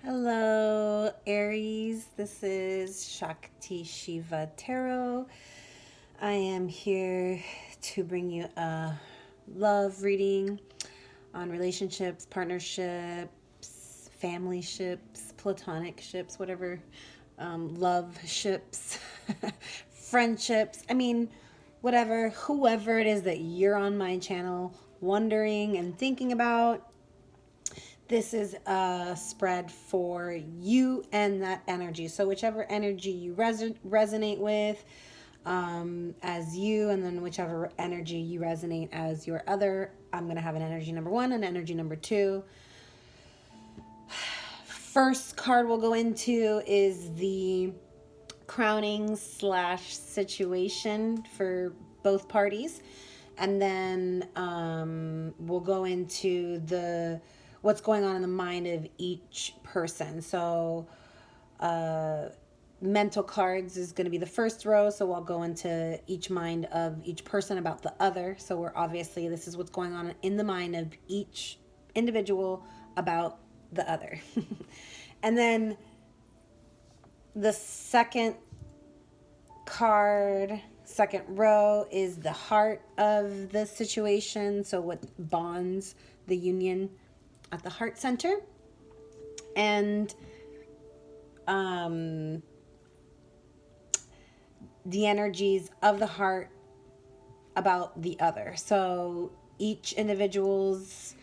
Hello, Aries. This is ShaktiShivaTarot. I am here to bring you a love reading on relationships, partnerships, family ships, platonic ships, whatever, love ships, friendships. I mean, whatever, whoever it is that you're on my channel wondering and thinking about. This is a spread for you and that energy. So whichever energy you resonate with as you, and then whichever energy you resonate as your other, I'm going to have an energy number one and energy number two. First card we'll go into is the crowning / situation for both parties. And then we'll go into what's going on in the mind of each person. So mental cards is going to be the first row, so I'll go into each mind of each person about the other. So we're obviously, this is what's going on in the mind of each individual about the other. And then the second card, second row, is the heart of the situation. So what bonds the union at the heart center. And the energies of the heart about the other. So each individual's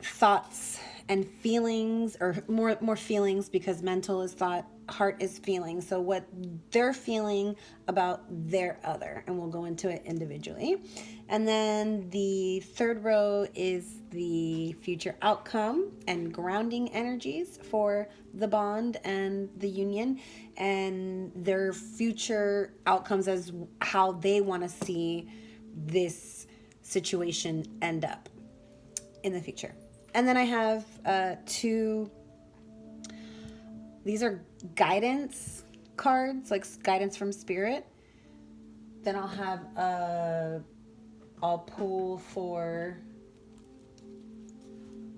thoughts and feelings, or more feelings, because mental is thought, heart is feeling. So what they're feeling about their other, and we'll go into it individually. And then the third row is the future outcome and grounding energies for the bond and the union, and their future outcomes as how they want to see this situation end up in the future. And then I have two, these are guidance cards, like guidance from spirit. Then I'll have I'll pull for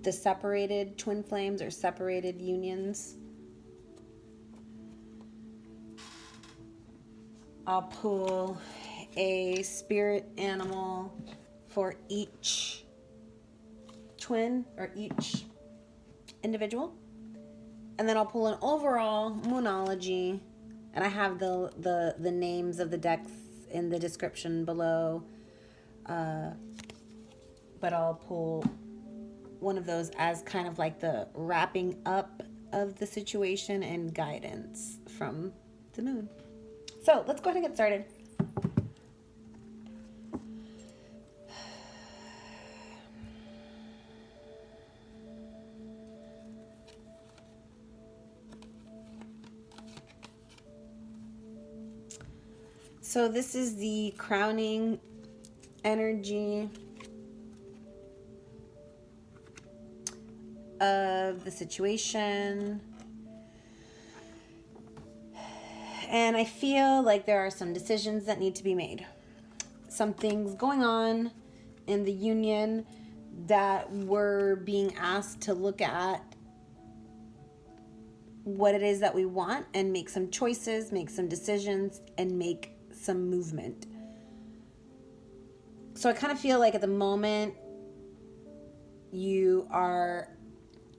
the separated twin flames or separated unions. I'll pull a spirit animal for each twin or each individual. And then I'll pull an overall Moonology, and I have the names of the decks in the description below. But I'll pull one of those as kind of like the wrapping up of the situation and guidance from the moon. So let's go ahead and get started. So this is the crowning energy of the situation. And I feel like there are some decisions that need to be made. Some things going on in the union that we're being asked to look at what it is that we want and make some choices, make some decisions, and make some movement. So I kind of feel like at the moment you are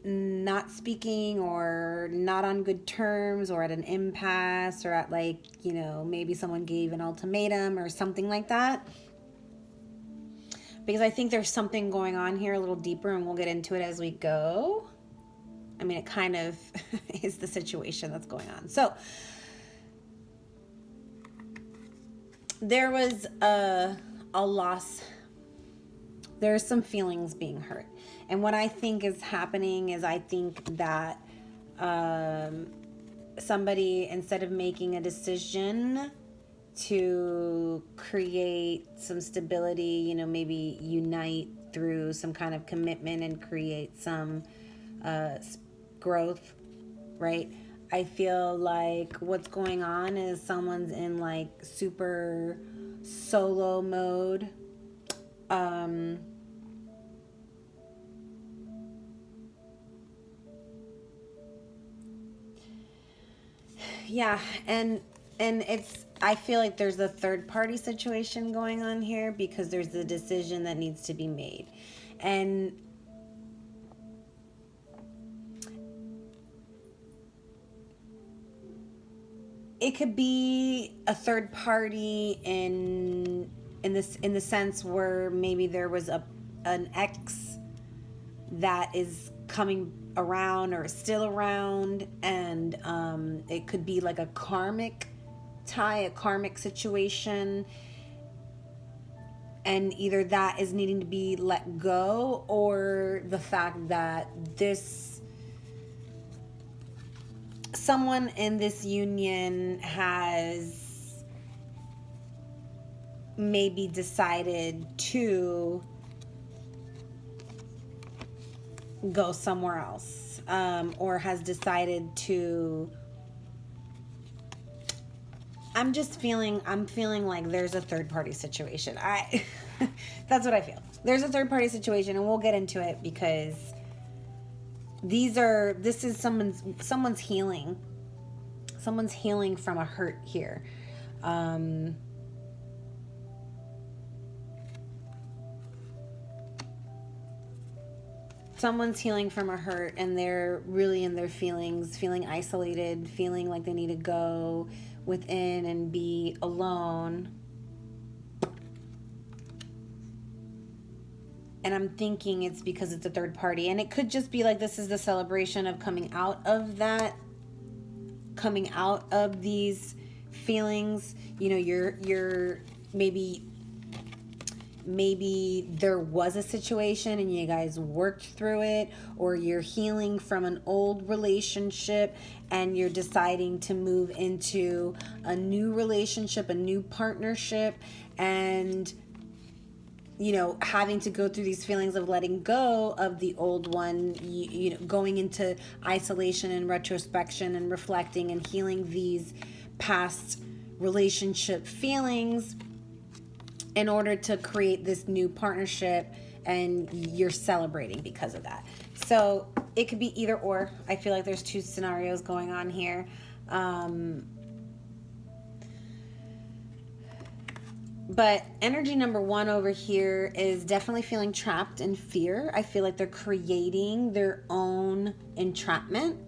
not speaking or not on good terms or at an impasse or at, like, you know, maybe someone gave an ultimatum or something like that. Because I think there's something going on here a little deeper, and we'll get into it as we go. I mean, it kind of is the situation that's going on. So there was a loss. There's some feelings being hurt. And what I think is happening is I think that somebody, instead of making a decision to create some stability, you know, maybe unite through some kind of commitment and create some growth, right? I feel like what's going on is someone's in like super solo mode. Yeah, and I feel like there's a third party situation going on here because there's a decision that needs to be made. And it could be a third party in the sense where maybe there was an ex that is coming around or is still around, and it could be like a karmic tie, a karmic situation, and either that is needing to be let go, or the fact that someone in this union has maybe decided to go somewhere else, or has decided to, I'm feeling like there's a third party situation. That's what I feel. There's a third party situation, and we'll get into it because this is someone's healing. Someone's healing from a hurt here. Someone's healing from a hurt, and they're really in their feelings, feeling isolated, feeling like they need to go within and be alone. And I'm thinking it's because it's a third party. And it could just be like this is the celebration of coming out of that, coming out of these feelings. You know, you're maybe there was a situation and you guys worked through it, or you're healing from an old relationship and you're deciding to move into a new relationship, a new partnership, and you know, having to go through these feelings of letting go of the old one, you know, going into isolation and retrospection and reflecting and healing these past relationship feelings in order to create this new partnership, and you're celebrating because of that. So it could be either or. I feel like there's two scenarios going on here. But energy number one over here is definitely feeling trapped in fear. I feel like they're creating their own entrapment.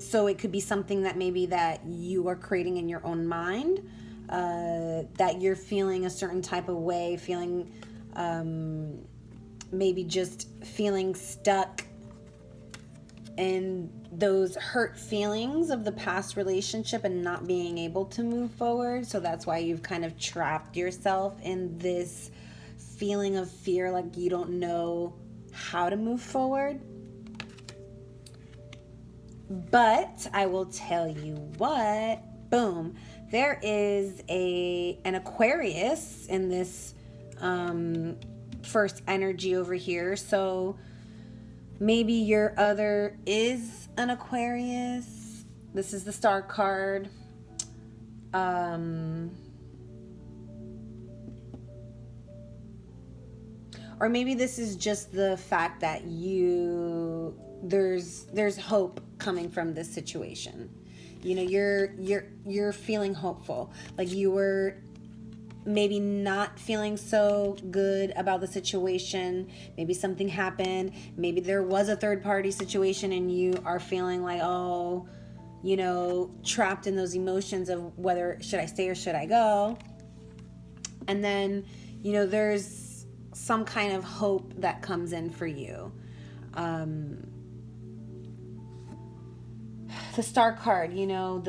So it could be something that maybe that you are creating in your own mind, that you're feeling a certain type of way, feeling maybe just feeling stuck in those hurt feelings of the past relationship and not being able to move forward. So that's why you've kind of trapped yourself in this feeling of fear, like you don't know how to move forward. But I will tell you what, boom, there is an Aquarius in this first energy over here. So maybe your other is an Aquarius. This is the Star card. Or maybe this is just the fact that there's hope coming from this situation. You know, you're feeling hopeful. Like you were maybe not feeling so good about the situation. Maybe something happened. Maybe there was a third party situation and you are feeling like, oh, you know, trapped in those emotions of whether should I stay or should I go. And then, you know, there's some kind of hope that comes in for you. The Star card, you know,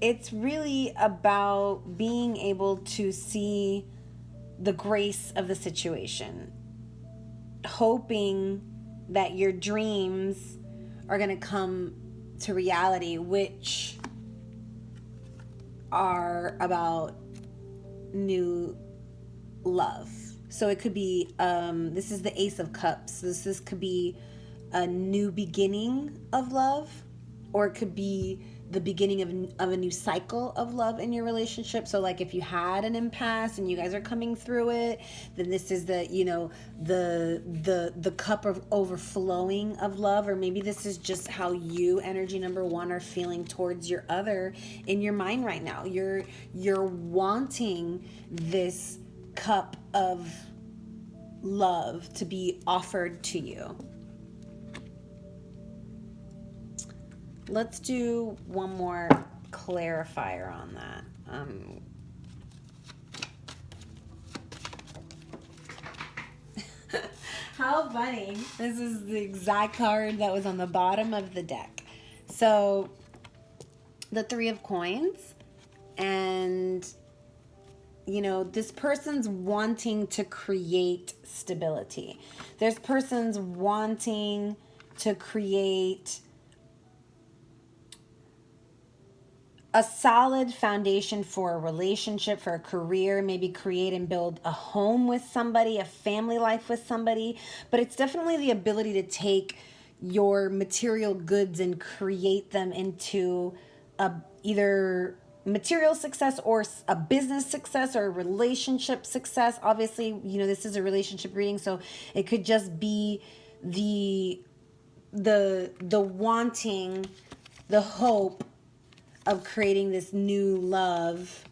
it's really about being able to see the grace of the situation, hoping that your dreams are going to come to reality, which are about new love. So it could be, this is the Ace of Cups. This could be a new beginning of love, or it could be the beginning of a new cycle of love in your relationship. So like if you had an impasse and you guys are coming through it, then this is the, you know, the cup of overflowing of love. Or maybe this is just how you, energy number one, are feeling towards your other in your mind right now. You're wanting this cup of love to be offered to you. Let's do one more clarifier on that. How funny. This is the exact card that was on the bottom of the deck. So the Three of Coins, and you know, this person's wanting to create stability. This person's wanting to create a solid foundation for a relationship, for a career, maybe create and build a home with somebody, a family life with somebody. But it's definitely the ability to take your material goods and create them into either material success or a business success or a relationship success. Obviously, you know, this is a relationship reading, so it could just be the wanting, the hope of creating this new love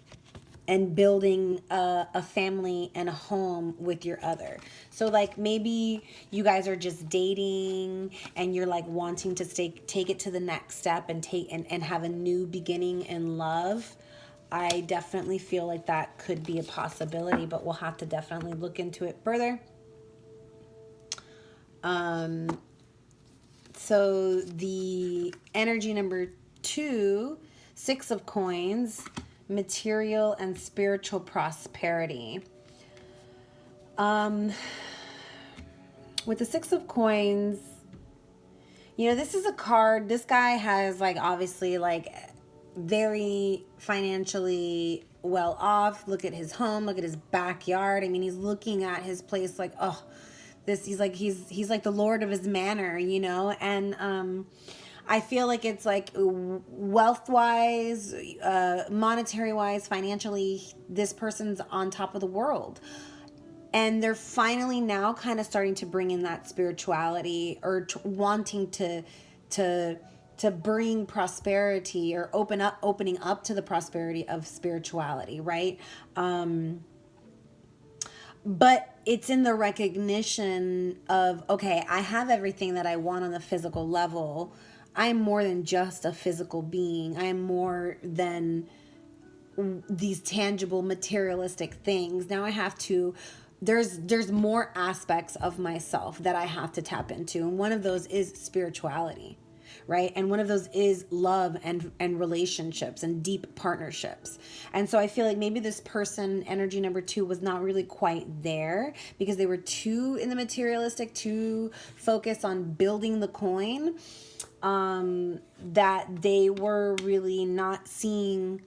and building a family and a home with your other. So like maybe you guys are just dating and you're like wanting to take it to the next step and have a new beginning in love. I definitely feel like that could be a possibility, but we'll have to definitely look into it further. So the energy number 2, Six of Coins, material and spiritual prosperity. With the Six of Coins, you know, this is a card. This guy has like obviously like very financially well off. Look at his home, look at his backyard. I mean, he's looking at his place like, oh, this, he's like the lord of his manor, you know. And I feel like it's like wealth-wise, monetary-wise, financially, this person's on top of the world. And they're finally now kind of starting to bring in that spirituality, or wanting to bring prosperity, or opening up to the prosperity of spirituality, right? But it's in the recognition of, okay, I have everything that I want on the physical level. I'm more than just a physical being. I am more than these tangible materialistic things. Now I have to, there's more aspects of myself that I have to tap into. And one of those is spirituality, right? And one of those is love and relationships and deep partnerships. And so I feel like maybe this person, energy number 2, was not really quite there because they were too in the materialistic, too focused on building the coin, that they were really not seeing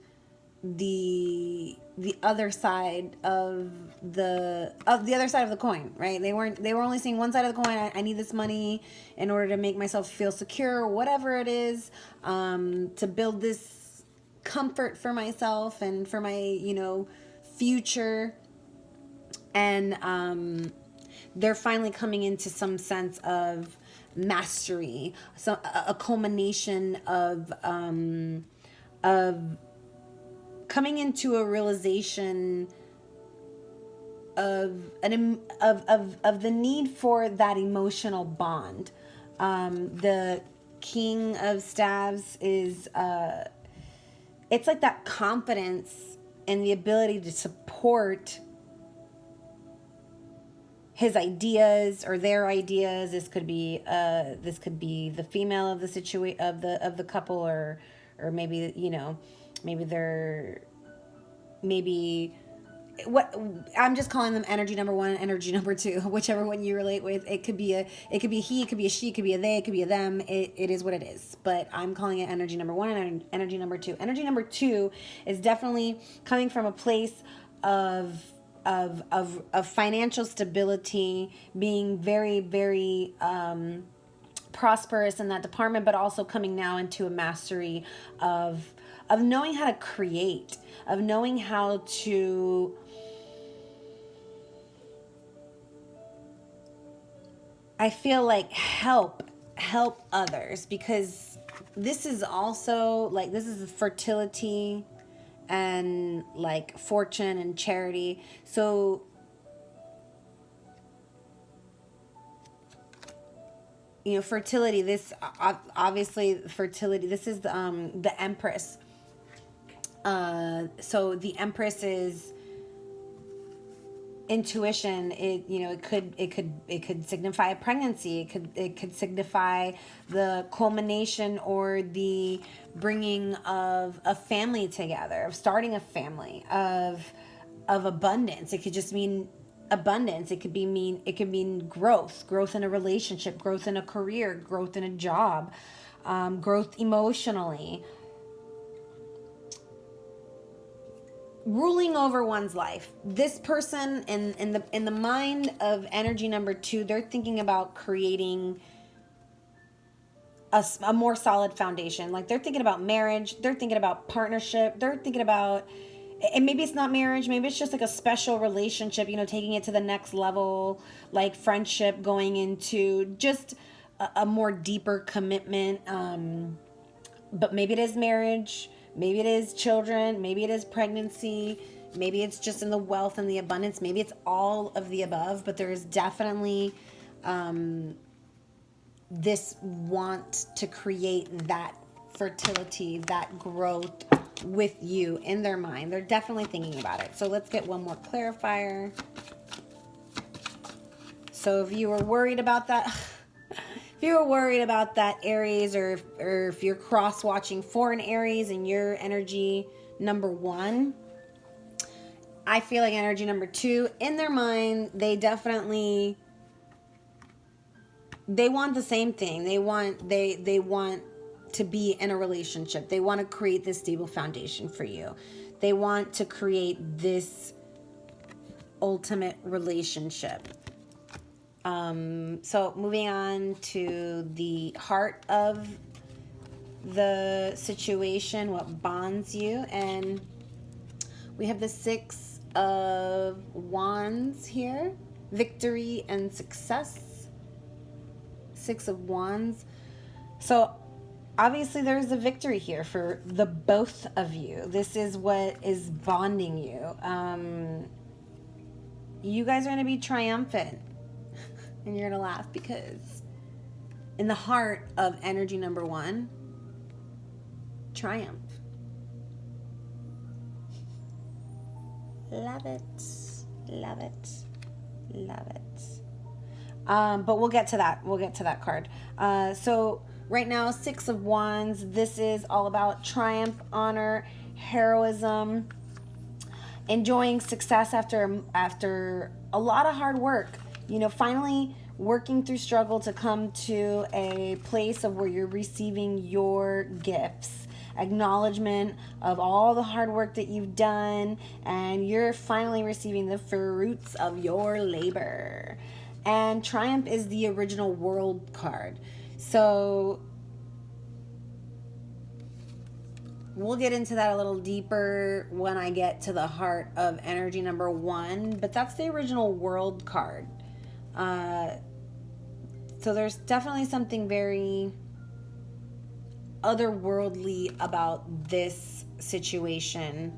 the other side of the other side of the coin, right? They were only seeing one side of the coin. I need this money in order to make myself feel secure, or whatever it is, to build this comfort for myself and for my, you know, future. And they're finally coming into some sense of mastery, so a culmination of coming into a realization of the need for that emotional bond. The King of Staves is it's like that confidence and the ability to support his ideas or their ideas. This could be the female of the of the couple, or maybe, you know, maybe what I'm just calling them energy number 1 and energy number 2, whichever one you relate with. It could be he, it could be a she, it could be a they, it could be a them. It is what it is. But I'm calling it energy number 1 and energy number 2. Energy number 2 is definitely coming from a place of financial stability, being very, very prosperous in that department, but also coming now into a mastery of knowing how to create, of knowing how to I feel like help others, because this is also like, this is fertility and like fortune and charity. So you know, fertility, this obviously fertility, this is the Empress. So the Empress is intuition. It could signify a pregnancy. It could signify the culmination or the bringing of a family together, of starting a family, of abundance. It could just mean abundance. It could mean growth in a relationship, growth in a career, growth in a job, growth emotionally, ruling over one's life. This person in the mind of energy number 2, they're thinking about creating a more solid foundation. Like, they're thinking about marriage, they're thinking about partnership, they're thinking about, and maybe it's not marriage, maybe it's just like a special relationship, taking it to the next level, like friendship, going into just a more deeper commitment. But maybe it is marriage, maybe it is children, maybe it is pregnancy, maybe it's just in the wealth and the abundance, maybe it's all of the above. But there is definitely this want to create that fertility, that growth with you in their mind. They're definitely thinking about it. So let's get one more clarifier. So if you were worried about that, Aries, or if you're cross-watching for an Aries and you're energy number 1, I feel like energy number 2, in their mind, they want the same thing. They want to be in a relationship. They want to create this stable foundation for you. They want to create this ultimate relationship. So moving on to the heart of the situation, what bonds you. And we have the 6 of Wands here, victory and success. 6 of Wands. So obviously there's a victory here for the both of you. This is what is bonding you. You guys are going to be triumphant. And you're going to laugh, because in the heart of energy number 1, triumph. Love it. Love it. Love it. But we'll get to that. We'll get to that card. So right now, 6 of Wands. This is all about triumph, honor, heroism, enjoying success after a lot of hard work. Finally working through struggle to come to a place of where you're receiving your gifts, acknowledgement of all the hard work that you've done, and you're finally receiving the fruits of your labor. And triumph is the original world card. So we'll get into that a little deeper when I get to the heart of energy number 1, but that's the original world card. So there's definitely something very otherworldly about this situation,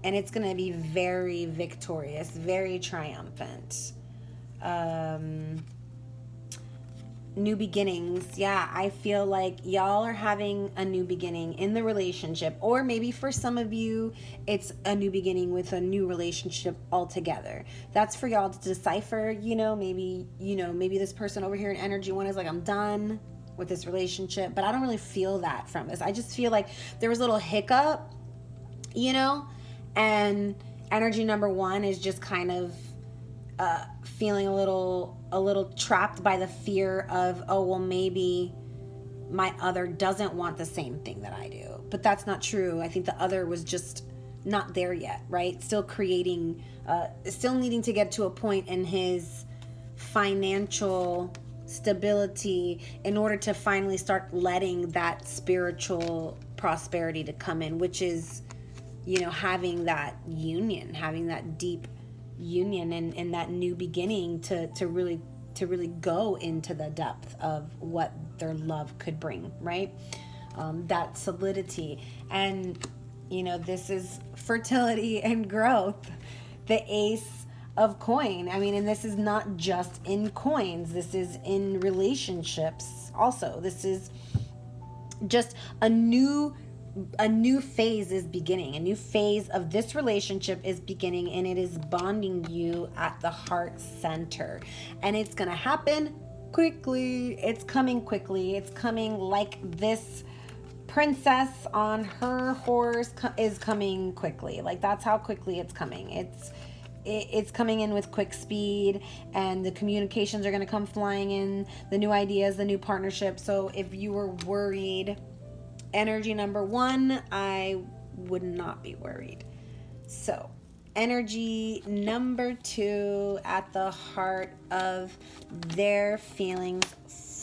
and it's going to be very victorious, very triumphant. New beginnings. Yeah, I feel like y'all are having a new beginning in the relationship, or maybe for some of you it's a new beginning with a new relationship altogether. That's for y'all to decipher. Maybe this person over here in energy 1 is like, I'm done with this relationship, but I don't really feel that from this. I just feel like there was a little hiccup, and energy number 1 is just kind of feeling a little trapped by the fear of, oh, well, maybe my other doesn't want the same thing that I do. But that's not true. I think the other was just not there yet, right? Still creating, still needing to get to a point in his financial stability in order to finally start letting that spiritual prosperity to come in, which is, you know, having that union, having that deep union and that new beginning to really go into the depth of what their love could bring, right? That solidity. And, you know, this is fertility and growth, the ace of coin. I mean, and this is not just in coins, this is in relationships also. This is just a new phase is beginning. A new phase of this relationship is beginning, and it is bonding you at the heart center. And it's going to happen quickly. It's coming quickly. It's coming like this princess on her horse is coming quickly. Like, that's how quickly it's coming. It's coming in with quick speed, and the communications are going to come flying in, the new ideas, the new partnership. So if you were worried, energy number 1, I would not be worried. So energy number 2, at the heart of their feelings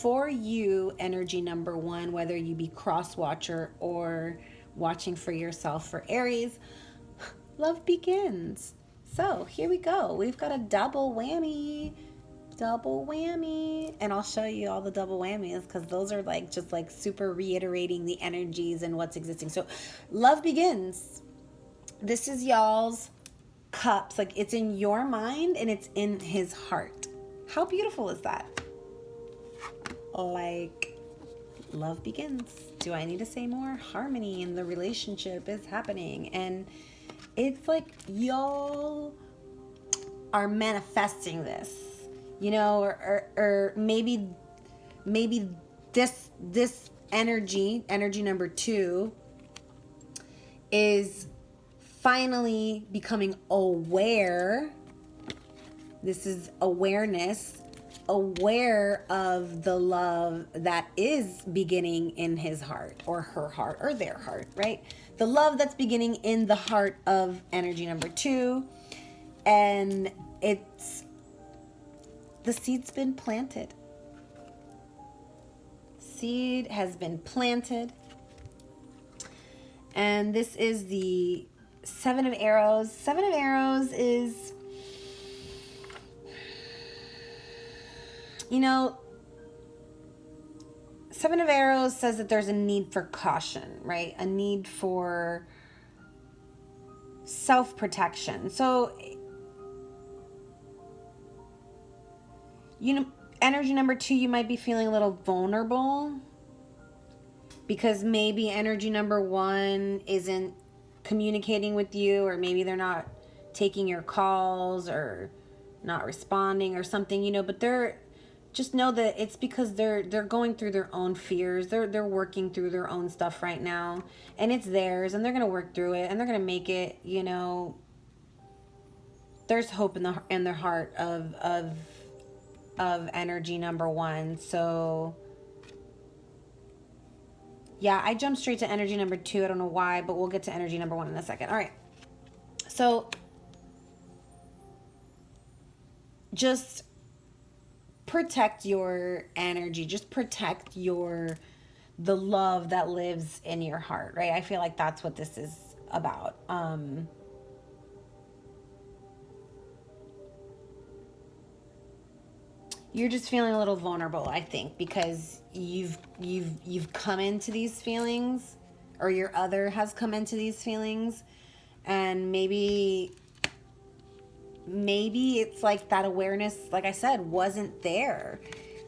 for you, energy number 1, whether you be cross watcher or watching for yourself for Aries, love begins. So here we go. We've got a double whammy. And I'll show you all the double whammies, because those are like just like super reiterating the energies and what's existing. So love begins. This is y'all's cups. Like, it's in your mind and it's in his heart. How beautiful is that? Like, love begins. Do I need to say more? Harmony in the relationship is happening. And it's like y'all are manifesting this, you know, or maybe this energy number 2 is finally becoming aware. This is awareness, aware of the love that is beginning in his heart or her heart or their heart, right? The love that's beginning in the heart of energy number 2. And the seed's been planted. Seed has been planted. And this is the 7 of Arrows. 7 of Arrows is, you know, 7 of Arrows says that there's a need for caution, right? A need for self-protection. So, you know, energy number 2, you might be feeling a little vulnerable because maybe energy number 1 isn't communicating with you, or maybe they're not taking your calls or not responding or something, you know, but just know that it's because they're going through their own fears. They're working through their own stuff right now, and it's theirs, and they're going to work through it, and they're going to make it, you know. There's hope in their heart of energy number 1. So yeah, I jumped straight to energy number 2. I don't know why, but we'll get to energy number 1 in a second. All right. So just protect your energy. Just protect the love that lives in your heart, right? I feel like that's what this is about. You're just feeling a little vulnerable, I think, because you've come into these feelings, or your other has come into these feelings, and maybe it's like that awareness, like I said, wasn't there.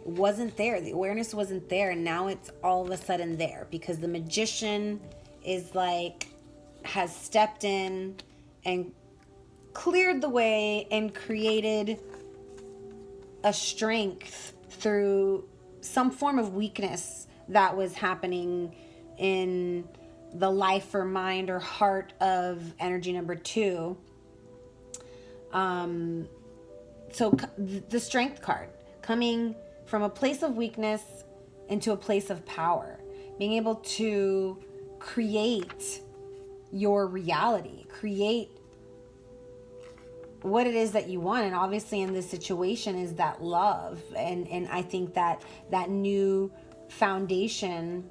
The awareness wasn't there, and now it's all of a sudden there, because the magician is like, has stepped in and cleared the way and created a strength through some form of weakness that was happening in the life or mind or heart of energy number 2. So the strength card, coming from a place of weakness into a place of power, being able to create your reality, create what it is that you want. And obviously in this situation is that love. And I think that that new foundation,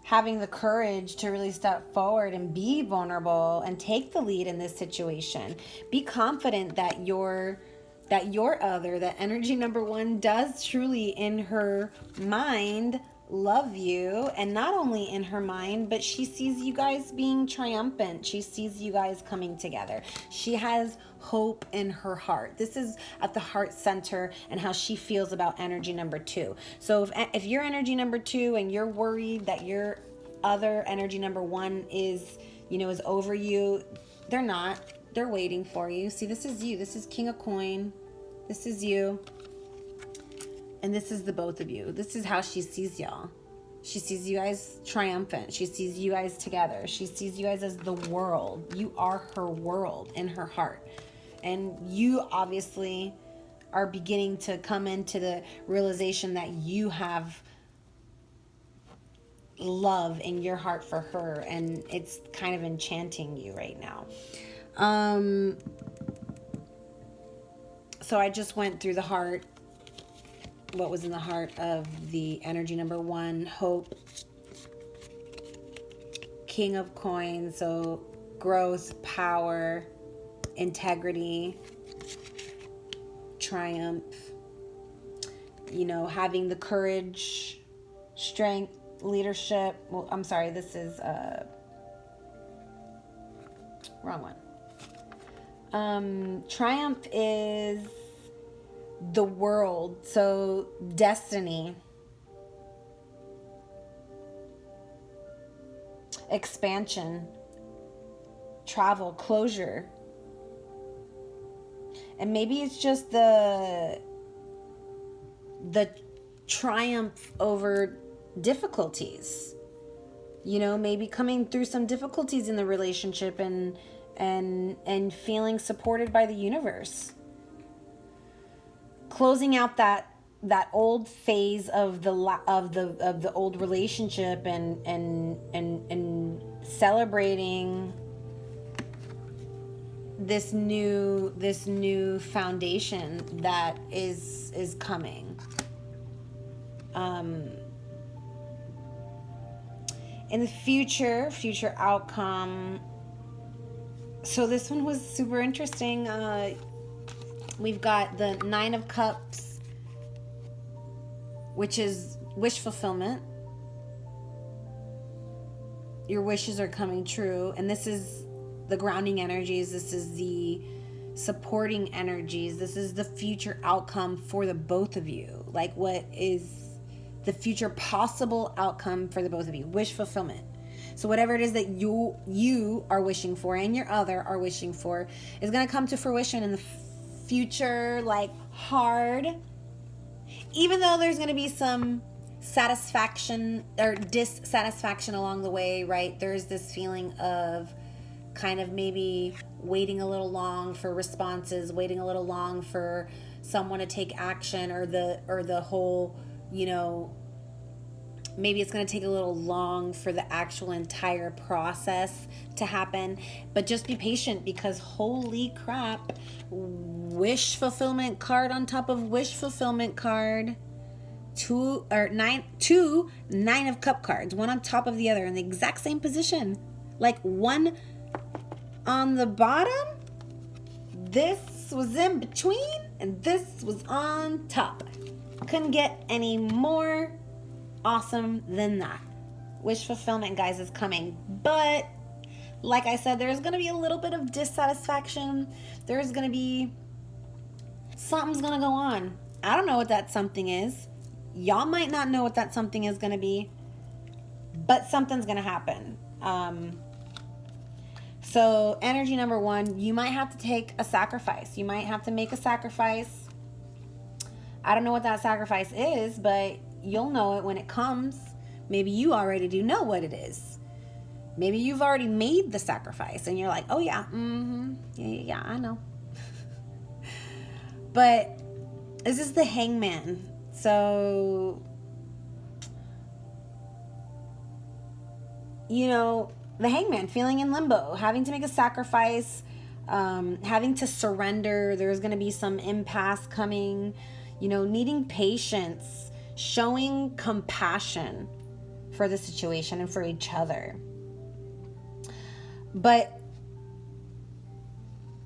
having the courage to really step forward and be vulnerable and take the lead in this situation. Be confident that your other, that energy number one, does truly in her mind love you. And not only in her mind, but she sees you guys being triumphant. She sees you guys coming together. She has hope in her heart. This is at the heart center and how she feels about energy number two. So if you're energy number two and you're worried that your other energy number one is, is over you, they're not. They're waiting for you. See, this is you. This is King of Coin. This is you. And this is the both of you. This is how she sees y'all. She sees you guys triumphant. She sees you guys together. She sees you guys as the world. You are her world in her heart. And you obviously are beginning to come into the realization that you have love in your heart for her. And it's kind of enchanting you right now. So I just went through the heart. What was in the heart of the energy number one? Hope. King of Coins. So growth, power, integrity, triumph. Having the courage, strength, leadership. Well, I'm sorry, this is wrong one. Triumph is the world. So destiny, expansion, travel, closure. And maybe it's just the triumph over difficulties. Maybe coming through some difficulties in the relationship and feeling supported by the universe. Closing out that old phase of the old relationship and celebrating this new foundation that is coming. In the future outcome. So this one was super interesting. We've got the 9 of Cups, which is wish fulfillment. Your wishes are coming true. And this is the grounding energies. This is the supporting energies. This is the future outcome for the both of you. Like, what is the future possible outcome for the both of you? Wish fulfillment. So whatever it is that you are wishing for and your other are wishing for is going to come to fruition in the future, like hard. Even though there's going to be some satisfaction or dissatisfaction along the way, right? There's this feeling of kind of maybe waiting a little long for responses, waiting a little long for someone to take action, or the whole, maybe it's going to take a little long for the actual entire process to happen. But just be patient, because holy crap, wish fulfillment card on top of wish fulfillment card. Two 9 of Cup cards, one on top of the other in the exact same position. Like one on the bottom, this was in between, and this was on top. Couldn't get any more awesome than that. Wish fulfillment, guys, is coming. But like I said, there's going to be a little bit of dissatisfaction. There's going to be something's going to go on. I don't know what that something is. Y'all might not know what that something is going to be, but something's going to happen. So energy number one, you might have to take a sacrifice. You might have to make a sacrifice. I don't know what that sacrifice is, but you'll know it when it comes. Maybe you already do know what it is. Maybe you've already made the sacrifice and you're like, oh yeah, yeah, I know. But this is the Hangman. So, the Hangman, feeling in limbo, having to make a sacrifice, having to surrender. There's going to be some impasse coming, needing patience, showing compassion for the situation and for each other. But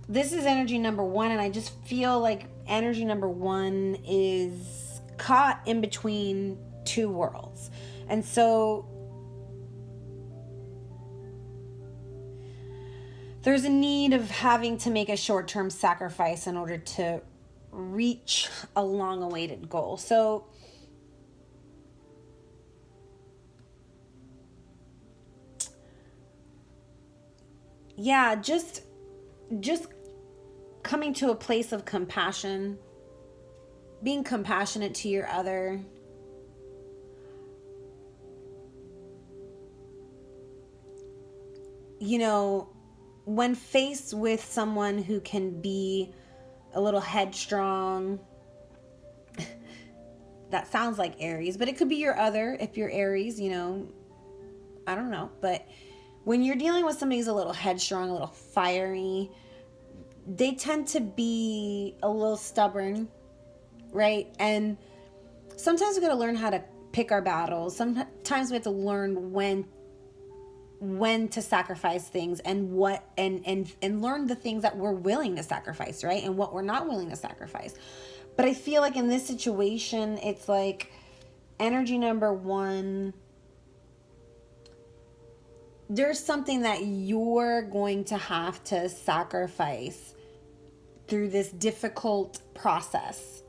this is energy number one, and I just feel like energy number one is caught in between two worlds. And so there's a need of having to make a short-term sacrifice in order to reach a long-awaited goal. So yeah, just coming to a place of compassion, being compassionate to your other. When faced with someone who can be a little headstrong, that sounds like Aries, but it could be your other if you're Aries, I don't know. But when you're dealing with somebody who's a little headstrong, a little fiery, they tend to be a little stubborn, right? And sometimes we got to learn how to pick our battles. Sometimes we have to learn when to sacrifice things and what and learn the things that we're willing to sacrifice, right? And what we're not willing to sacrifice. But I feel like in this situation, it's like energy number one, there's something that you're going to have to sacrifice through this difficult process.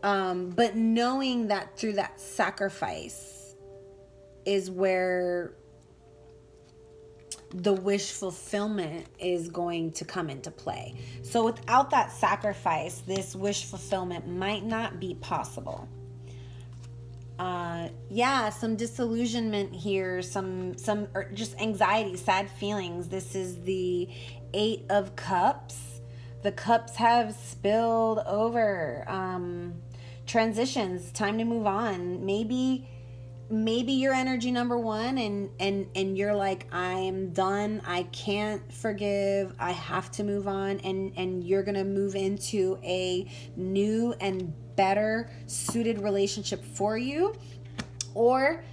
But knowing that through that sacrifice is where the wish fulfillment is going to come into play. So without that sacrifice, this wish fulfillment might not be possible. Some disillusionment here, some or just anxiety, sad feelings. This is the 8 of Cups. The cups have spilled over. Transitions, time to move on. Maybe you're energy number one and you're like, I am done. I can't forgive. I have to move on. And you're going to move into a new and better suited relationship for you. Or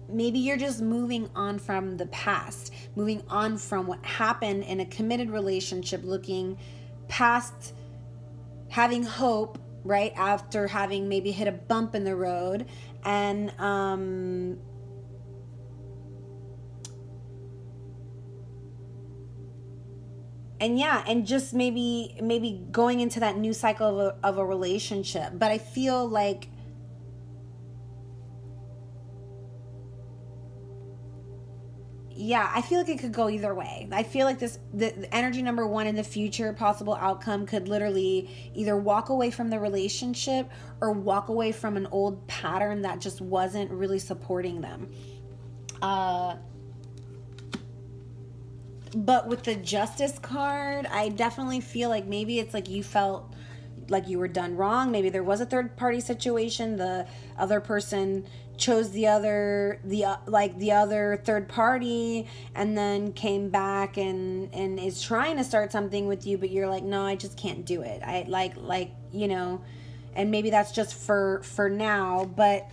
maybe you're just moving on from the past, moving on from what happened in a committed relationship, looking past, having hope, right? After having maybe hit a bump in the road and just maybe going into that new cycle of a relationship. But I feel like it could go either way. I feel like the energy number one in the future possible outcome could literally either walk away from the relationship or walk away from an old pattern that just wasn't really supporting them. But with the Justice card, I definitely feel like maybe it's like you felt like you were done wrong. Maybe there was a third party situation. The other person chose the other third party and then came back and is trying to start something with you, but you're like, no, I just can't do it. I and maybe that's just for now, but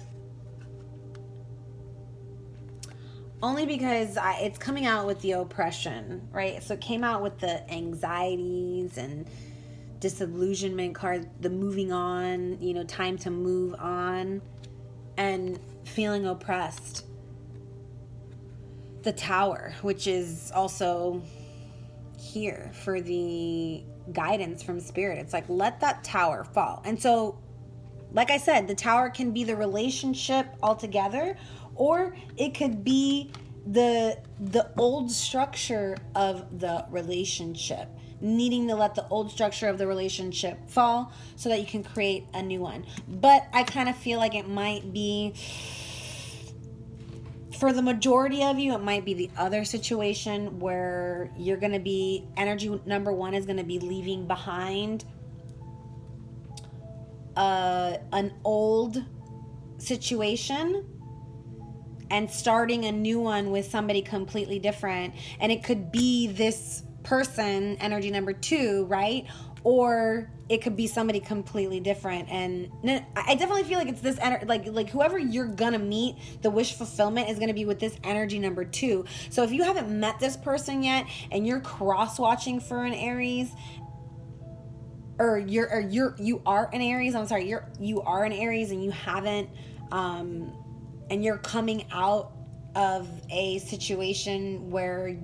only because it's coming out with the oppression, right? So it came out with the anxieties and disillusionment card, the moving on, time to move on, and feeling oppressed. The Tower, which is also here for the guidance from Spirit. It's like, let that tower fall. And so, like I said, the Tower can be the relationship altogether, or it could be the old structure of the relationship, needing to let the old structure of the relationship fall so that you can create a new one. But I kind of feel like it might be, for the majority of you, it might be the other situation where you're going to be, energy number one is going to be leaving behind an old situation and starting a new one with somebody completely different. And it could be this person, energy number 2, right? Or it could be somebody completely different. And I definitely feel like it's this like whoever you're gonna meet, the wish fulfillment is gonna be with this energy number 2. So if you haven't met this person yet and you're cross watching for an Aries, you are an Aries, I'm sorry, you are an Aries and you haven't and you're coming out of a situation where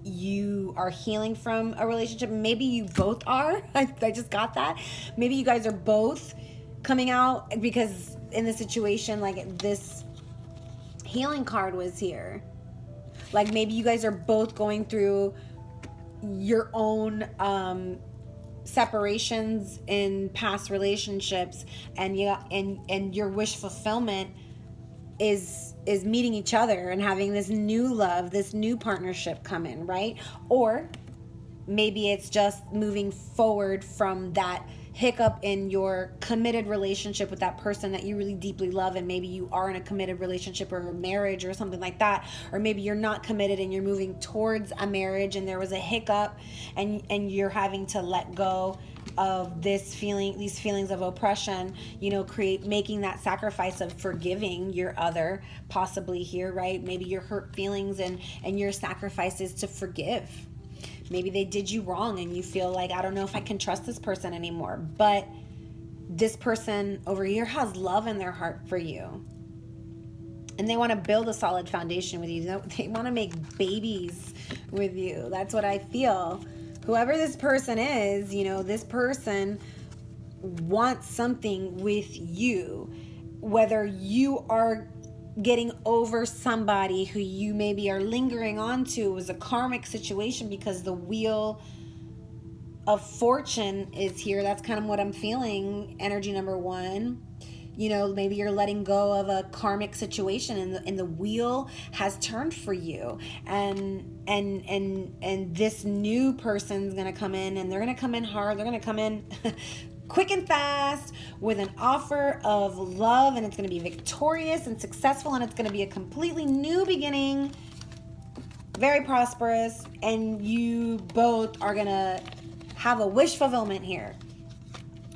you are healing from a relationship. Maybe you both are. I just got that. Maybe you guys are both coming out, because in the situation, like, this healing card was here. Like, maybe you guys are both going through your own separations in past relationships, and your wish fulfillment is meeting each other and having this new love, this new partnership come in, right? Or maybe it's just moving forward from that hiccup in your committed relationship with that person that you really deeply love, and maybe you are in a committed relationship or a marriage or something like that. Or maybe you're not committed and you're moving towards a marriage and there was a hiccup, and you're having to let go of these feelings of oppression, making that sacrifice of forgiving your other, possibly here, right? Maybe your hurt feelings and your sacrifice is to forgive. Maybe they did you wrong and you feel like, I don't know if I can trust this person anymore. But this person over here has love in their heart for you. And they want to build a solid foundation with you. They want to make babies with you. That's what I feel. Whoever this person is, this person wants something with you. Whether you are getting over somebody who you maybe are lingering on to was a karmic situation, because the wheel of fortune is here. That's kind of what I'm feeling, energy number 1. Maybe you're letting go of a karmic situation, and the wheel has turned for you, and this new person's gonna come in, and they're gonna come in hard. They're gonna come in quick and fast with an offer of love, and it's going to be victorious and successful, and it's going to be a completely new beginning, very prosperous, and you both are going to have a wish fulfillment here.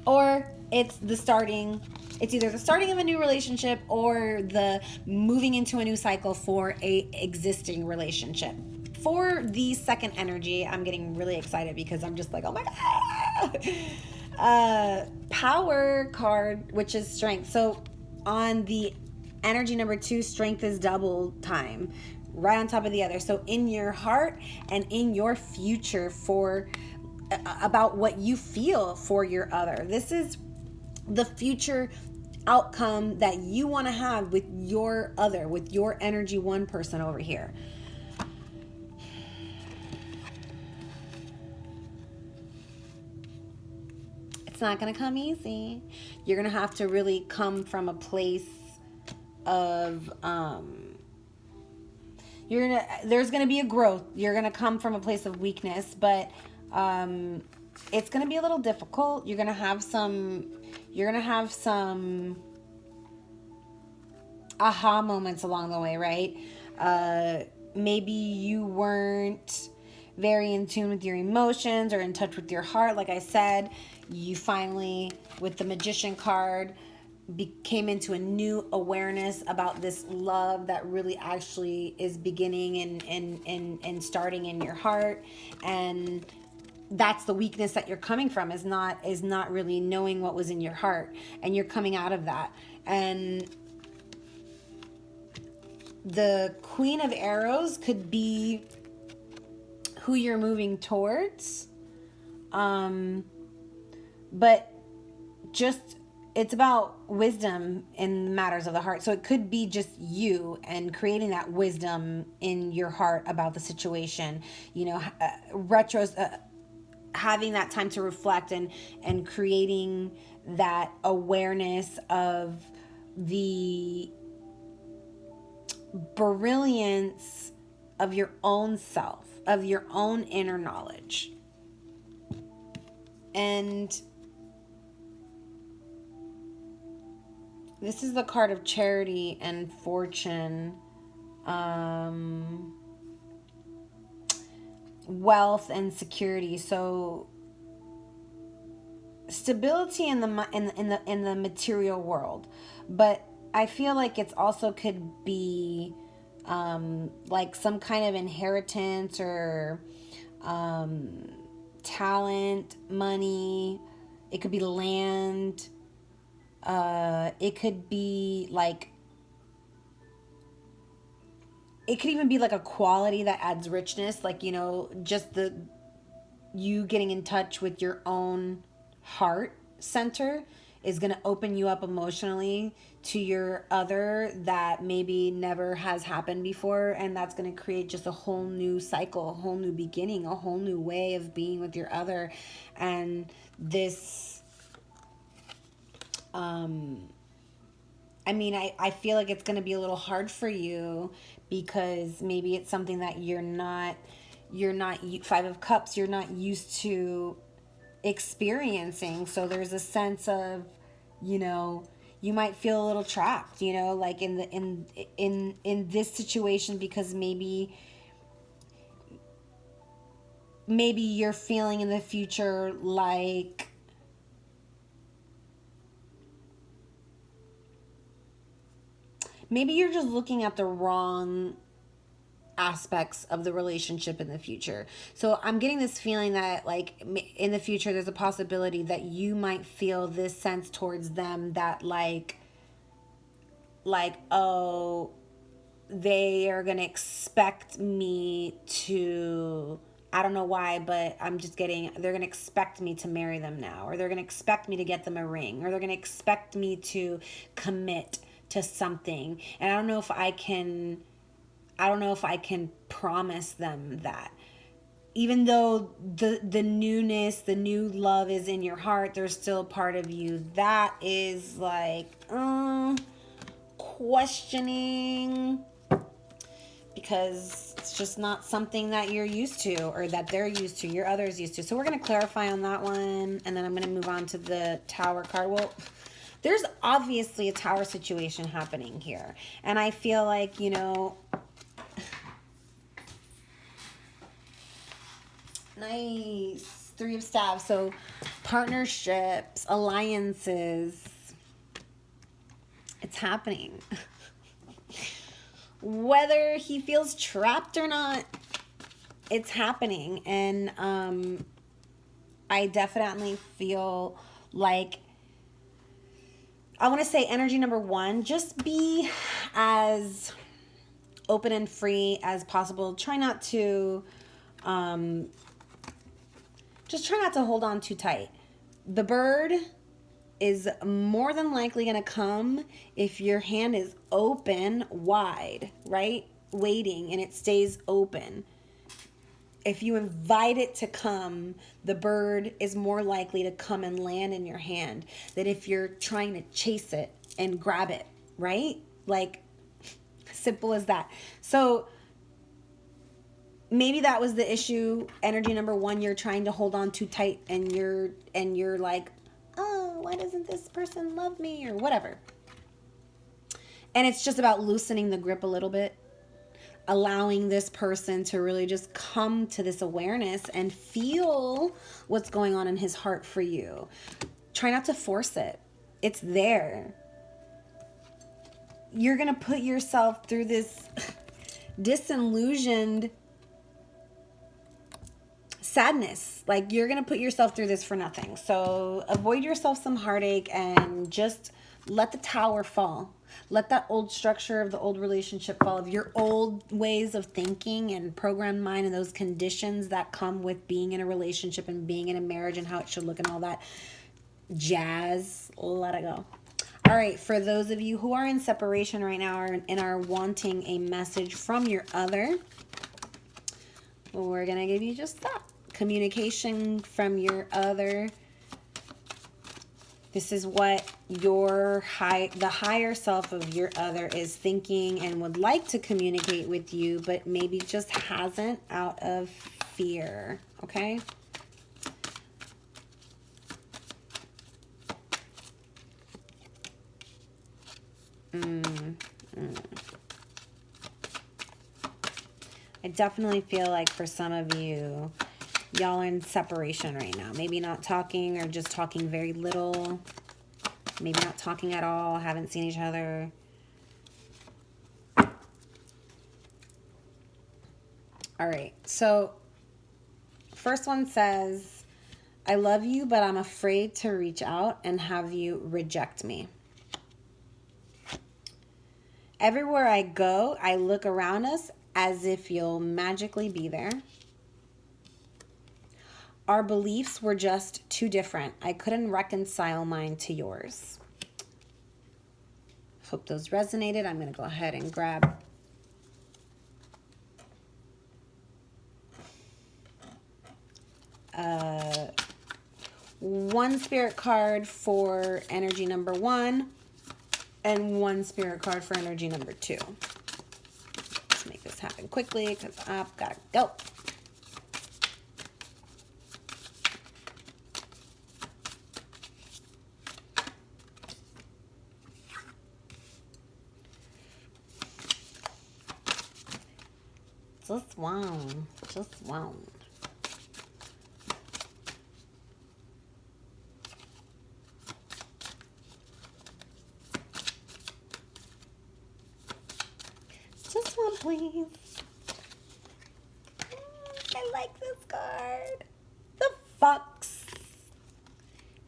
Or it's either the starting of a new relationship or the moving into a new cycle for a existing relationship. For the second energy, I'm getting really excited because I'm just like, oh my God. Power card, which is strength. So on the energy number 2, strength is double time, right on top of the other. So in your heart and in your future, about what you feel for your other. This is the future outcome that you want to have with your other, with your energy 1 person over here. It's not going to come easy. You're going to have to really come from a place of, there's going to be a growth. You're going to come from a place of weakness, but it's going to be a little difficult. You're going to have some aha moments along the way, right? Maybe you weren't very in tune with your emotions or in touch with your heart. Like I said, you finally, with the Magician card, came into a new awareness about this love that really actually is beginning and starting in your heart. And that's the weakness that you're coming from, is not really knowing what was in your heart, and you're coming out of that. And the Queen of Arrows could be who you're moving towards, but just, it's about wisdom in matters of the heart. So it could be just you and creating that wisdom in your heart about the situation, having that time to reflect and creating that awareness of the brilliance of your own self, of your own inner knowledge. And This is the card of charity and fortune. Wealth and security. So stability in the material world, but I feel like it's also could be like some kind of inheritance or talent, money. It could be land. It could be like, it could even be like a quality that adds richness, like, you know, just you getting in touch with your own heart center is going to open you up emotionally to your other that maybe never has happened before, and that's going to create just a whole new cycle, a whole new beginning, a whole new way of being with your other. And this I mean, I feel like it's going to be a little hard for you because maybe it's something that you're not, Five of Cups, you're not used to experiencing. So there's a sense of, you know, you might feel a little trapped, you know, like in this situation, because maybe you're feeling in the future like maybe you're just looking at the wrong aspects of the relationship in the future. So I'm getting this feeling that like in the future there's a possibility that you might feel this sense towards them that like oh, they are going to expect me to, I don't know why, but I'm just getting, they're going to expect me to marry them now, or they're going to expect me to get them a ring, or they're going to expect me to commit to something. And I don't know if I can promise them that. Even though the newness, the new love is in your heart, there's still a part of you that is like questioning, because it's just not something that you're used to, or that they're used to, your other's used to. So we're going to clarify on that one, and then I'm going to move on to the Tower card. Well, there's obviously a Tower situation happening here, and I feel like, you know, nice. 3 of Staves. So partnerships, alliances, it's happening. Whether he feels trapped or not, it's happening. And I definitely feel like, I want to say energy number 1, just be as open and free as possible. Try not to just try not to hold on too tight. The bird is more than likely going to come if your hand is open wide, right? Waiting, and it stays open. If you invite it to come, the bird is more likely to come and land in your hand than if you're trying to chase it and grab it, right? Like, simple as that. So maybe that was the issue. Energy number 1, you're trying to hold on too tight, and you're like, oh, why doesn't this person love me, or whatever. And it's just about loosening the grip a little bit, allowing this person to really just come to this awareness and feel what's going on in his heart for you. Try not to force it. It's there. You're going to put yourself through this disillusioned sadness. Like, you're going to put yourself through this for nothing. So avoid yourself some heartache and just let the tower fall. Let that old structure of the old relationship fall, of your old ways of thinking and programmed mind, and those conditions that come with being in a relationship and being in a marriage and how it should look and all that jazz. Let it go. All right, for those of you who are in separation right now and are wanting a message from your other, we're going to give you just that. Communication from your other. This is what the higher self of your other is thinking and would like to communicate with you, but maybe just hasn't, out of fear. Okay? I definitely feel like for some of you, y'all are in separation right now. Maybe not talking or just talking very little. Maybe not talking at all, haven't seen each other. All right, so first one says, I love you, but I'm afraid to reach out and have you reject me. Everywhere I go, I look around us as if you'll magically be there. Our beliefs were just too different. I couldn't reconcile mine to yours. Hope those resonated. I'm going to go ahead and grab one spirit card for energy number 1 and one spirit card for energy number 2. Let's make this happen quickly because I've got to go. Just one. Just one. Just one, please. I like this card. The Fox.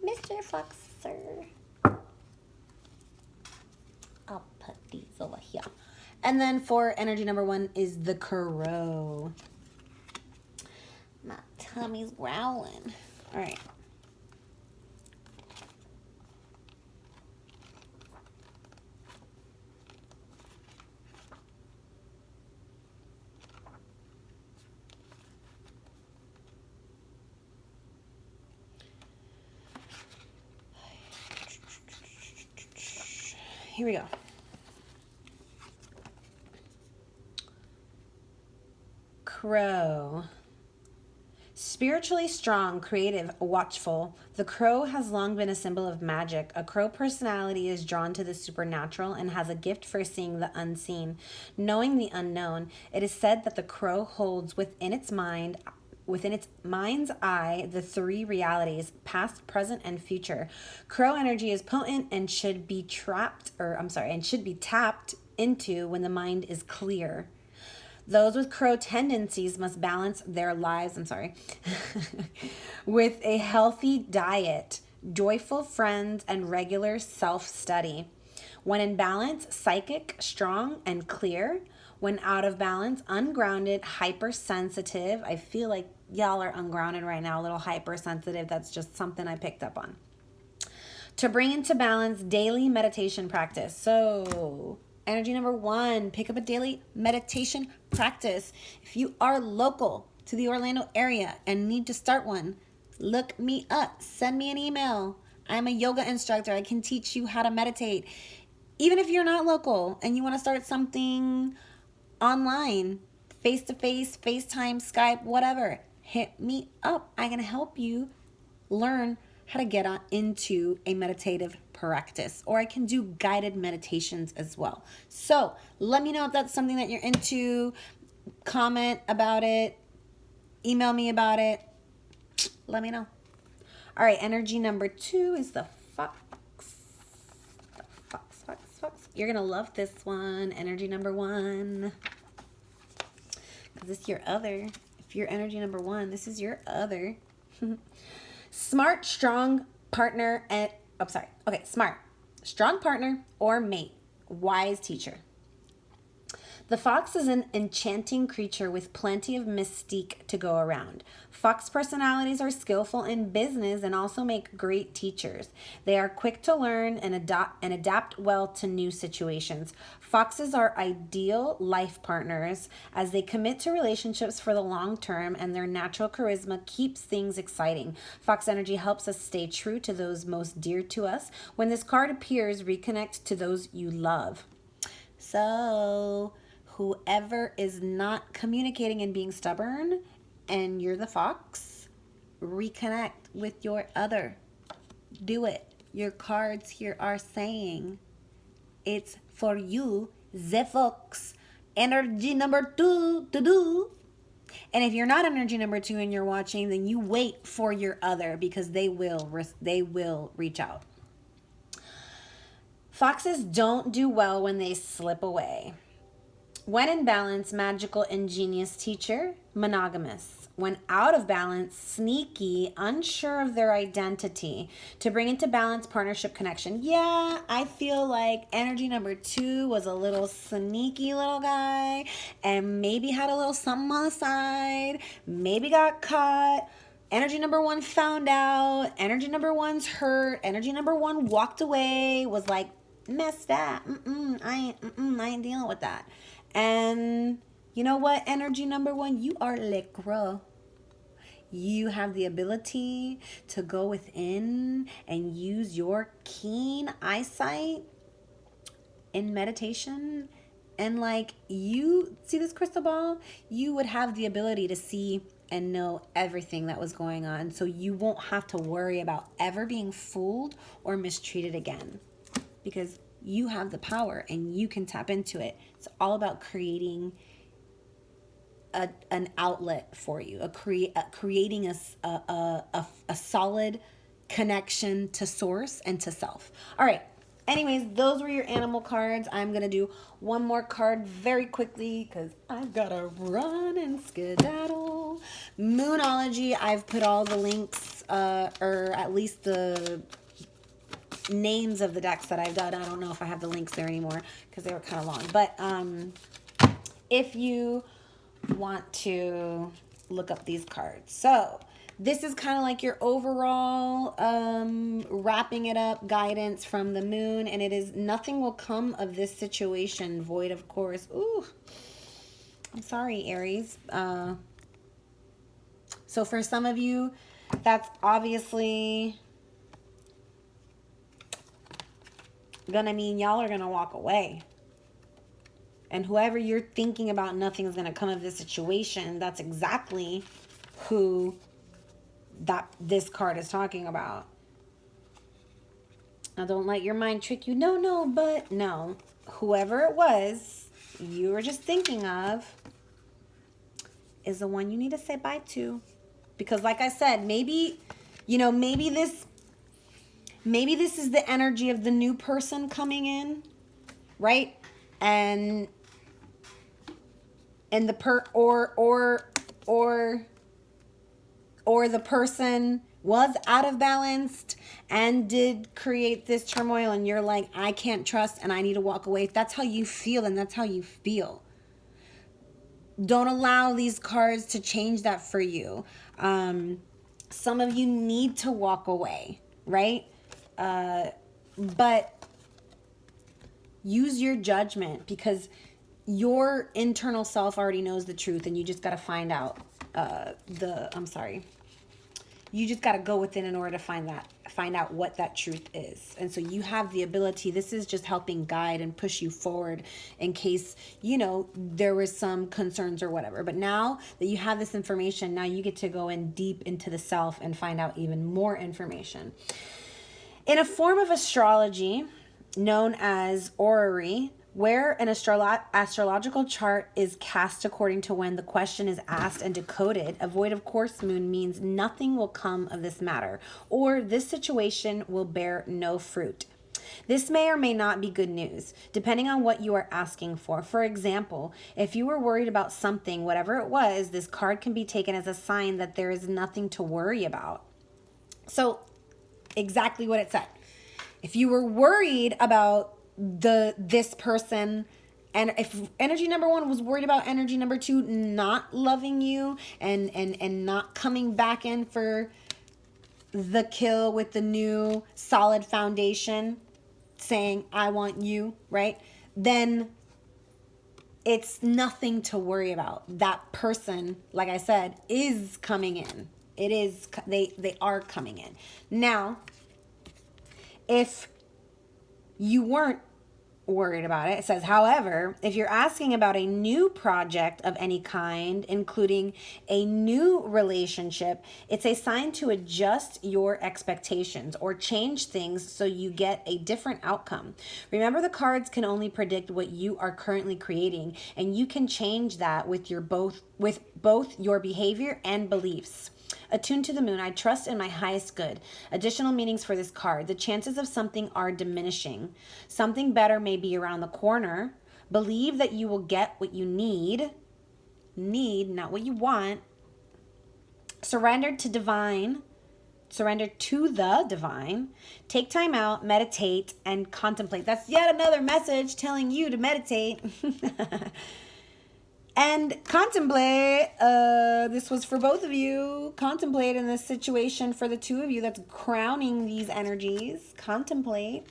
Mr. Fox, sir. I'll put these over here. And then for energy number 1 is the Crow. My tummy's growling. All right. Here we go. Crow. Spiritually strong, creative, watchful, the crow has long been a symbol of magic. A crow personality is drawn to the supernatural and has a gift for seeing the unseen, knowing the unknown. It is said that the crow holds within its mind's eye, the 3 realities, past, present, and future. Crow energy is potent and should be tapped into when the mind is clear. Those with crow tendencies must balance their lives, with a healthy diet, joyful friends, and regular self-study. When in balance, psychic, strong, and clear. When out of balance, ungrounded, hypersensitive. I feel like y'all are ungrounded right now, a little hypersensitive. That's just something I picked up on. To bring into balance, daily meditation practice. So, energy number 1, pick up a daily meditation practice. If you are local to the Orlando area and need to start one, look me up. Send me an email. I'm a yoga instructor. I can teach you how to meditate. Even if you're not local and you want to start something online, face-to-face, FaceTime, Skype, whatever, hit me up. I can help you learn how to get into a meditative practice, or I can do guided meditations as well. So let me know if that's something that you're into. Comment about it. Email me about it. Let me know. All right, energy number 2 is the Fox. The Fox. You're going to love this one. Energy number 1. Because this is your other. If you're energy number 1, this is your other. Smart, strong partner smart, strong partner or mate, wise teacher. The fox is an enchanting creature with plenty of mystique to go around. Fox personalities are skillful in business and also make great teachers. They are quick to learn and adapt well to new situations. Foxes are ideal life partners as they commit to relationships for the long term, and their natural charisma keeps things exciting. Fox energy helps us stay true to those most dear to us. When this card appears, reconnect to those you love. So whoever is not communicating and being stubborn and you're the fox, reconnect with your other. Do it. Your cards here are saying It's for you, the fox. Energy number 2 to do. And if you're not energy number 2 and you're watching, then you wait for your other, because they will reach out. Foxes don't do well when they slip away. When in balance, magical, ingenious teacher, monogamous. When out of balance, sneaky, unsure of their identity. To bring into balance, partnership, connection. Yeah, I feel like energy number 2 was a little sneaky little guy and maybe had a little something on the side, maybe got caught. Energy number 1 found out. Energy number 1's hurt. Energy number 1 walked away, was like, messed up. I ain't dealing with that. And you know what, energy number 1, you are le gros. You have the ability to go within and use your keen eyesight in meditation. And like, you see this crystal ball? You would have the ability to see and know everything that was going on. So you won't have to worry about ever being fooled or mistreated again, because you have the power and you can tap into it. It's all about creating an outlet for you, creating a solid connection to source and to self. All right. Anyways, those were your animal cards. I'm going to do one more card very quickly because I've got to run and skedaddle. Moonology, I've put all the links, or at least the names of the decks that I've done. I don't know if I have the links there anymore because they were kind of long. But if you want to look up these cards. So this is kind of like your overall wrapping it up guidance from the moon. And it is nothing will come of this situation void of course. Ooh, I'm sorry, Aries. So for some of you, that's obviously gonna mean y'all are gonna walk away. And whoever you're thinking about nothing is gonna come of this situation, that's exactly who this card is talking about. Now don't let your mind trick you. No. Whoever it was you were just thinking of is the one you need to say bye to. Because like I said, maybe this is the energy of the new person coming in, right? And the or the person was out of balance and did create this turmoil, and you're like, I can't trust and I need to walk away. If that's how you feel, and that's how you feel. Don't allow these cards to change that for you. Some of you need to walk away, right? But use your judgment, because your internal self already knows the truth, and you just got to find out you just got to go within in order to find out what that truth is. And so you have the ability. This is just helping guide and push you forward in case, there was some concerns or whatever. But now that you have this information, now you get to go in deep into the self and find out even more information. In a form of astrology known as orrery, where an astrological chart is cast according to when the question is asked and decoded, a void of course moon means nothing will come of this matter, or this situation will bear no fruit. This may or may not be good news, depending on what you are asking for. For example, if you were worried about something, whatever it was, this card can be taken as a sign that there is nothing to worry about. So, exactly what it said. If you were worried about this person, and if energy number 1 was worried about energy number 2 not loving you and not coming back in for the kill with the new solid foundation, saying I want you, right? Then it's nothing to worry about. That person, like I said, is coming in. They are coming in. Now, if you weren't worried about it. It says, however, if you're asking about a new project of any kind, including a new relationship, it's a sign to adjust your expectations or change things so you get a different outcome. Remember, the cards can only predict what you are currently creating, and you can change that with both your behavior and beliefs. Attuned to the moon, I trust in my highest good. Additional meanings for this card. The chances of something are diminishing. Something better may be around the corner. Believe that you will get what you need, not what you want. Surrender to the divine. Take time out, meditate, and contemplate. That's yet another message telling you to meditate. And contemplate, this was for both of you. Contemplate in this situation for the two of you that's crowning these energies. Contemplate.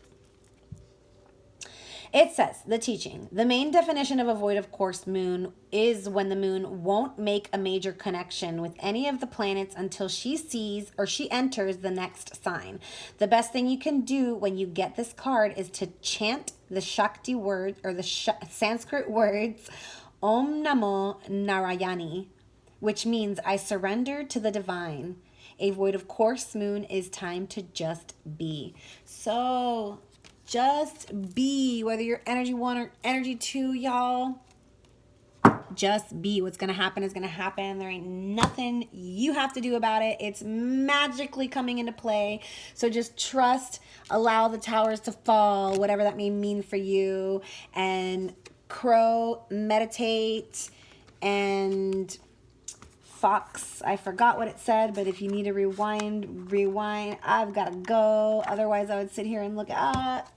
It says, the teaching. The main definition of a void of course moon is when the moon won't make a major connection with any of the planets until she sees or she enters the next sign. The best thing you can do when you get this card is to chant the Shakti word or the Sanskrit words, Om Namo Narayani, which means I surrender to the divine. A void of course moon is time to just be. So just be, whether you're energy 1 or energy 2, y'all. Just be. What's going to happen is going to happen. There ain't nothing you have to do about it. It's magically coming into play. So just trust, allow the towers to fall, whatever that may mean for you, and crow, meditate, and fox. I forgot what it said, but if you need to rewind. I've got to go. Otherwise, I would sit here and look at.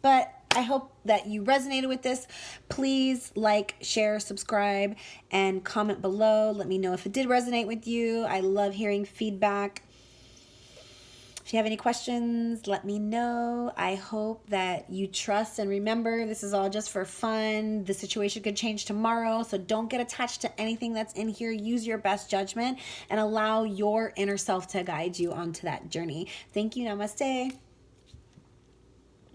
But I hope that you resonated with this. Please like, share, subscribe, and comment below. Let me know if it did resonate with you. I love hearing feedback. If you have any questions, let me know. I hope that you trust and remember this is all just for fun. The situation could change tomorrow, so don't get attached to anything that's in here. Use your best judgment and allow your inner self to guide you onto that journey. Thank you. Namaste.